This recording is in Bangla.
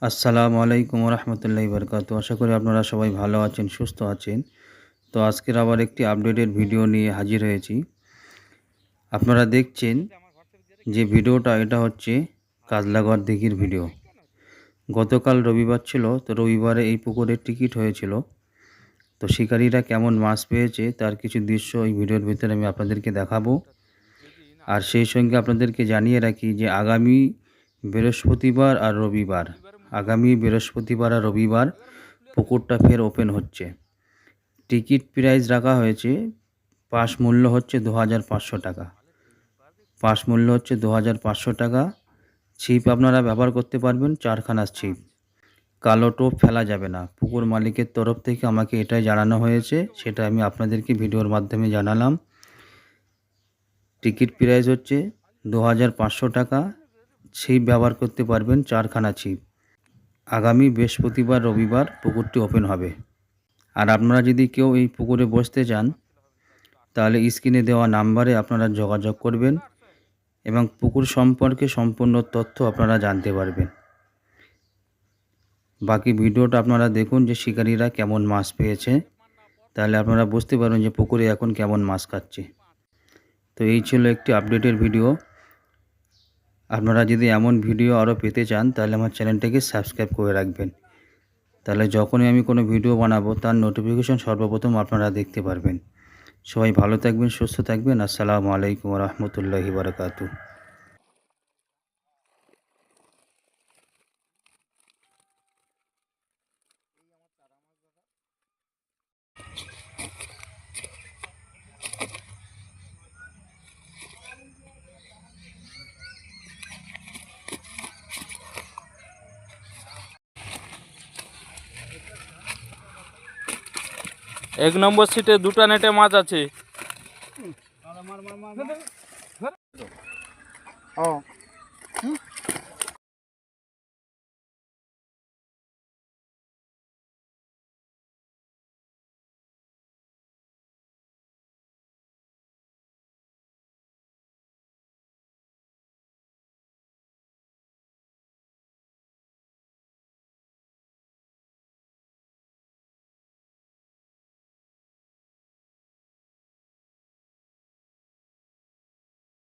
আসসালামু আলাইকুম রহমতুল্লাহি বারকাতু। আশা করি আপনারা সবাই ভালো আছেন, সুস্থ আছেন। তো আজকের আবার একটি আপডেটের ভিডিও নিয়ে হাজির হয়েছি। আপনারা দেখছেন যে ভিডিওটা, এটা হচ্ছে কাজলাগড় দিঘির ভিডিও। গতকাল রবিবার ছিল, তো রবিবারে এই পুকুরের টিকিট হয়েছিল। তো শিকারীরা কেমন মাছ পেয়েছে তার কিছু দৃশ্য এই ভিডিওর ভিতরে আমি আপনাদেরকে দেখাবো। আর সেই সঙ্গে আপনাদেরকে জানিয়ে রাখি যে আগামী বৃহস্পতিবার আর রবিবার পুকুরটা ফের ওপেন হচ্ছে। টিকিট প্রাইস রাখা হয়েছে, পাস মূল্য হচ্ছে 2500 টাকা। ছিপ আপনারা ব্যবহার করতে পারবেন 4খানা ছিপ। কালো টোপ ফেলা যাবে না। পুকুর মালিকের তরফ থেকে আমাকে এটাই জানানো হয়েছে, সেটা আমি আপনাদেরকে ভিডিওর মাধ্যমে জানালাম। টিকিট প্রাইস হচ্ছে 2500 টাকা। ছিপ ব্যবহার করতে পারবেন 4খানা ছিপ। আগামী বৃহস্পতিবার রবিবার পুকুরটি ওপেন হবে। আর আপনারা যদি কেউ এই পুকুরে বসতে চান তাহলে স্ক্রিনে দেওয়া নাম্বারে আপনারা যোগাযোগ করবেন এবং পুকুর সম্পর্কে সম্পূর্ণ তথ্য আপনারা জানতে পারবেন। বাকি ভিডিওটা আপনারা দেখুন যে শিকারীরা কেমন মাছ পেয়েছে, তাহলে আপনারা বুঝতে পারবেন যে পুকুরে এখন কেমন মাছ খাচ্ছে। তো এই ছিল একটি আপডেটের ভিডিও। আপনারা যদি এমন ভিডিও আরও পেতে চান তাহলে আমার চ্যানেলটাকে সাবস্ক্রাইব করে রাখবেন, তাহলে যখনই আমি কোনো ভিডিও বানাবো তার নোটিফিকেশন সর্বপ্রথম আপনারা দেখতে পারবেন। সবাই ভালো থাকবেন, সুস্থ থাকবেন। আসসালামু আলাইকুম রহমতুল্লাহি বারকাতু। এক নম্বর সিটে দুটা নেটে মাছ আছে। ও